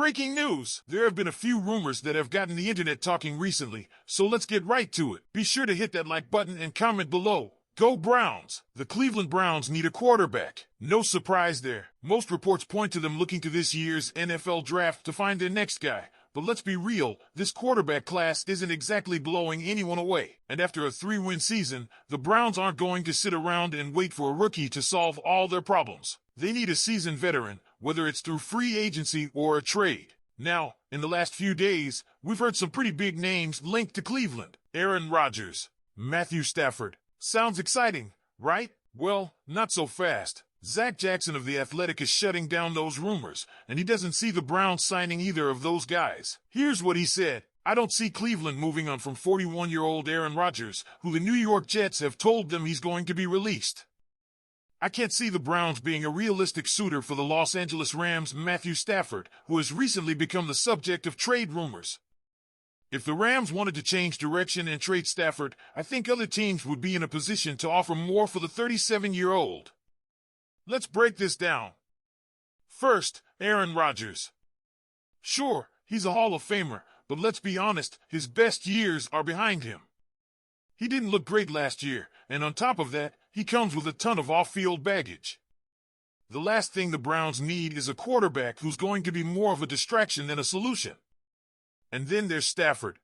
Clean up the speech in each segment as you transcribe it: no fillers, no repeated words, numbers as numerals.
Breaking news! There have been a few rumors that have gotten the internet talking recently, so let's get right to it. Be sure to hit that like button and comment below. Go Browns! The Cleveland Browns need a quarterback. No surprise there. Most reports point to them looking to this year's NFL draft to find their next guy. But let's be real, this quarterback class isn't exactly blowing anyone away. And after a 3-win season, the Browns aren't going to sit around and wait for a rookie to solve all their problems. They need a seasoned veteran, whether it's through free agency or a trade. Now, in the last few days, we've heard some pretty big names linked to Cleveland. Aaron Rodgers, Matthew Stafford. Sounds exciting, right? Well, not so fast. Zach Jackson of The Athletic is shutting down those rumors, and he doesn't see the Browns signing either of those guys. Here's what he said. I don't see Cleveland moving on from 41-year-old Aaron Rodgers, who the New York Jets have told them he's going to be released. I can't see the Browns being a realistic suitor for the Los Angeles Rams' Matthew Stafford, who has recently become the subject of trade rumors. If the Rams wanted to change direction and trade Stafford, I think other teams would be in a position to offer more for the 37-year-old. Let's break this down. First, Aaron Rodgers. Sure, he's a Hall of Famer, but let's be honest, his best years are behind him. He didn't look great last year, and on top of that, he comes with a ton of off-field baggage. The last thing the Browns need is a quarterback who's going to be more of a distraction than a solution. And then there's Stafford.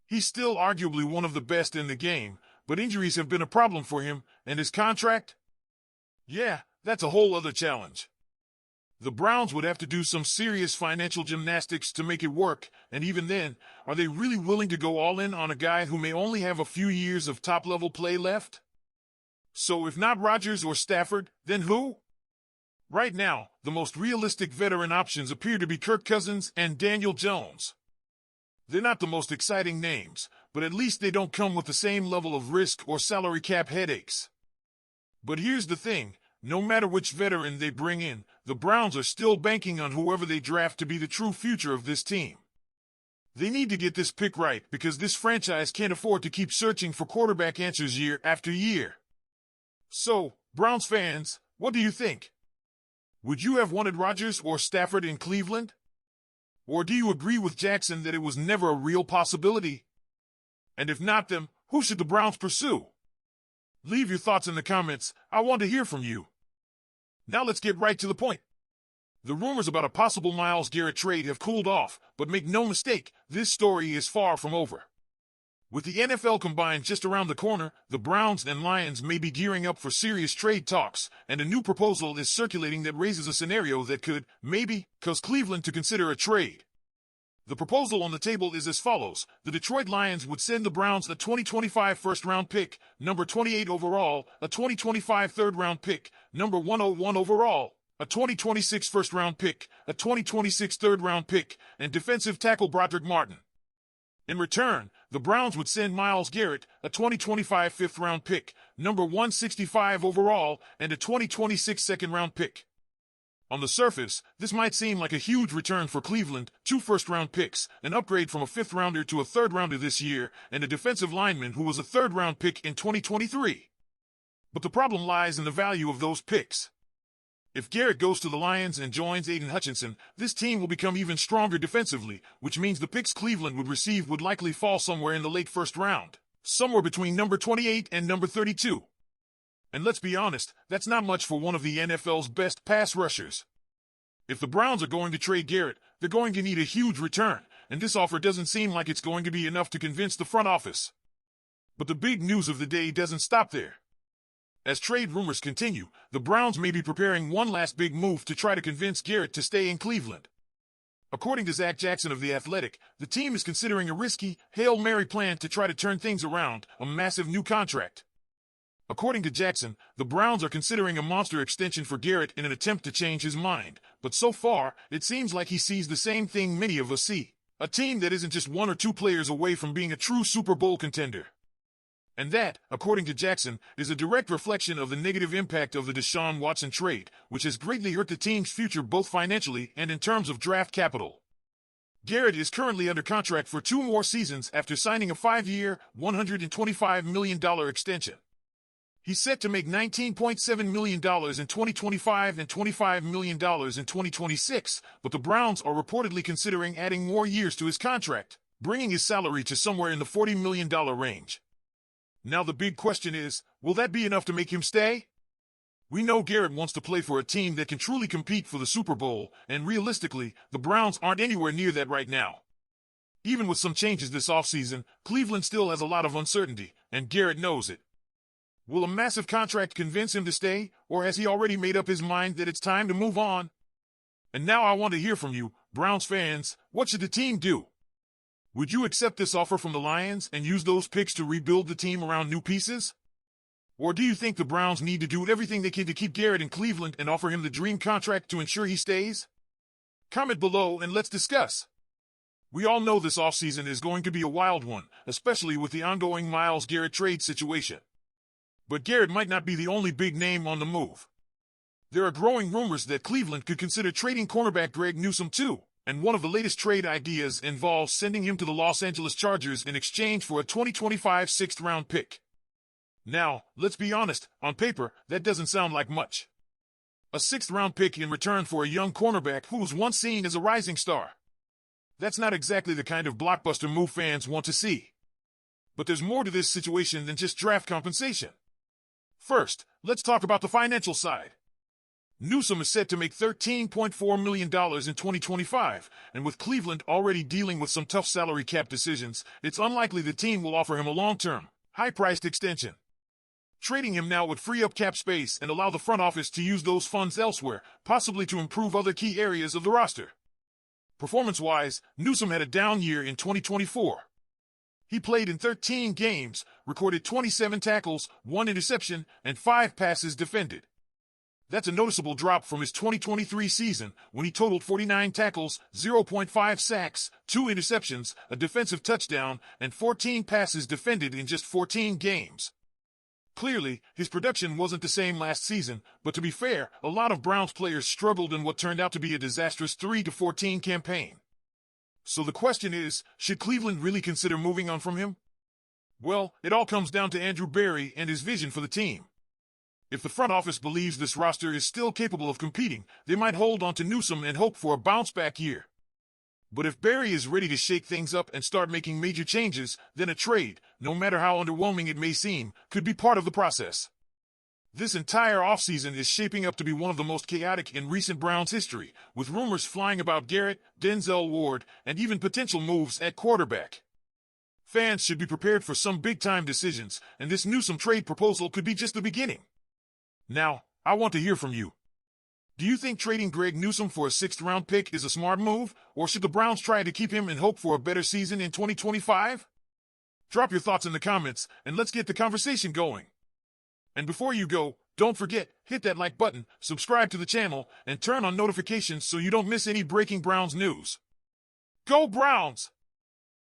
He's still arguably one of the best in the game, but injuries have been a problem for him, and his contract? Yeah, that's a whole other challenge. The Browns would have to do some serious financial gymnastics to make it work, and even then, are they really willing to go all in on a guy who may only have a few years of top-level play left? So if not Rodgers or Stafford, then who? Right now, the most realistic veteran options appear to be Kirk Cousins and Daniel Jones. They're not the most exciting names, but at least they don't come with the same level of risk or salary cap headaches. But here's the thing. No matter which veteran they bring in, the Browns are still banking on whoever they draft to be the true future of this team. They need to get this pick right because this franchise can't afford to keep searching for quarterback answers year after year. So, Browns fans, what do you think? Would you have wanted Rodgers or Stafford in Cleveland? Or do you agree with Jackson that it was never a real possibility? And if not them, who should the Browns pursue? Leave your thoughts in the comments. I want to hear from you. Now let's get right to the point. The rumors about a possible Myles Garrett trade have cooled off, but make no mistake, this story is far from over. With the NFL combined just around the corner, the Browns and Lions may be gearing up for serious trade talks, and a new proposal is circulating that raises a scenario that could, maybe, cause Cleveland to consider a trade. The proposal on the table is as follows. The Detroit Lions would send the Browns a 2025 first-round pick, number 28 overall, a 2025 third-round pick, number 101 overall, a 2026 first-round pick, a 2026 third-round pick, and defensive tackle Broderick Martin. In return, the Browns would send Myles Garrett a 2025 fifth-round pick, number 165 overall, and a 2026 second-round pick. On the surface, this might seem like a huge return for Cleveland, 2 first-round picks, an upgrade from a fifth-rounder to a third-rounder this year, and a defensive lineman who was a third-round pick in 2023. But the problem lies in the value of those picks. If Garrett goes to the Lions and joins Aiden Hutchinson, this team will become even stronger defensively, which means the picks Cleveland would receive would likely fall somewhere in the late first round, somewhere between number 28 and number 32. And let's be honest, that's not much for one of the NFL's best pass rushers. If the Browns are going to trade Garrett, they're going to need a huge return, and this offer doesn't seem like it's going to be enough to convince the front office. But the big news of the day doesn't stop there. As trade rumors continue, the Browns may be preparing one last big move to try to convince Garrett to stay in Cleveland. According to Zach Jackson of The Athletic, the team is considering a risky, Hail Mary plan to try to turn things around, a massive new contract. According to Jackson, the Browns are considering a monster extension for Garrett in an attempt to change his mind, but so far, it seems like he sees the same thing many of us see, a team that isn't just 1 or 2 players away from being a true Super Bowl contender. And that, according to Jackson, is a direct reflection of the negative impact of the Deshaun Watson trade, which has greatly hurt the team's future both financially and in terms of draft capital. Garrett is currently under contract for 2 more seasons after signing a 5-year, $125 million extension. He's set to make $19.7 million in 2025 and $25 million in 2026, but the Browns are reportedly considering adding more years to his contract, bringing his salary to somewhere in the $40 million range. Now the big question is, will that be enough to make him stay? We know Garrett wants to play for a team that can truly compete for the Super Bowl, and realistically, the Browns aren't anywhere near that right now. Even with some changes this offseason, Cleveland still has a lot of uncertainty, and Garrett knows it. Will a massive contract convince him to stay, or has he already made up his mind that it's time to move on? And now I want to hear from you, Browns fans. What should the team do? Would you accept this offer from the Lions and use those picks to rebuild the team around new pieces? Or do you think the Browns need to do everything they can to keep Garrett in Cleveland and offer him the dream contract to ensure he stays? Comment below and let's discuss. We all know this offseason is going to be a wild one, especially with the ongoing Myles Garrett trade situation. But Garrett might not be the only big name on the move. There are growing rumors that Cleveland could consider trading cornerback Greg Newsome too, and one of the latest trade ideas involves sending him to the Los Angeles Chargers in exchange for a 2025 sixth-round pick. Now, let's be honest, on paper, that doesn't sound like much. A sixth-round pick in return for a young cornerback who was once seen as a rising star. That's not exactly the kind of blockbuster move fans want to see. But there's more to this situation than just draft compensation. First, let's talk about the financial side. Newsome is set to make $13.4 million in 2025, and with Cleveland already dealing with some tough salary cap decisions, it's unlikely the team will offer him a long-term, high-priced extension. Trading him now would free up cap space and allow the front office to use those funds elsewhere, possibly to improve other key areas of the roster. Performance-wise, Newsome had a down year in 2024. He played in 13 games, recorded 27 tackles, 1 interception, and 5 passes defended. That's a noticeable drop from his 2023 season, when he totaled 49 tackles, 0.5 sacks, 2 interceptions, a defensive touchdown, and 14 passes defended in just 14 games. Clearly, his production wasn't the same last season, but to be fair, a lot of Browns players struggled in what turned out to be a disastrous 3-14 campaign. So the question is, should Cleveland really consider moving on from him? Well, it all comes down to Andrew Berry and his vision for the team. If the front office believes this roster is still capable of competing, they might hold on to Newsome and hope for a bounce-back year. But if Berry is ready to shake things up and start making major changes, then a trade, no matter how underwhelming it may seem, could be part of the process. This entire offseason is shaping up to be one of the most chaotic in recent Browns history, with rumors flying about Garrett, Denzel Ward, and even potential moves at quarterback. Fans should be prepared for some big-time decisions, and this Newsome trade proposal could be just the beginning. Now, I want to hear from you. Do you think trading Greg Newsome for a sixth-round pick is a smart move, or should the Browns try to keep him and hope for a better season in 2025? Drop your thoughts in the comments, and let's get the conversation going. And before you go, don't forget, hit that like button, subscribe to the channel, and turn on notifications so you don't miss any breaking Browns news. Go Browns!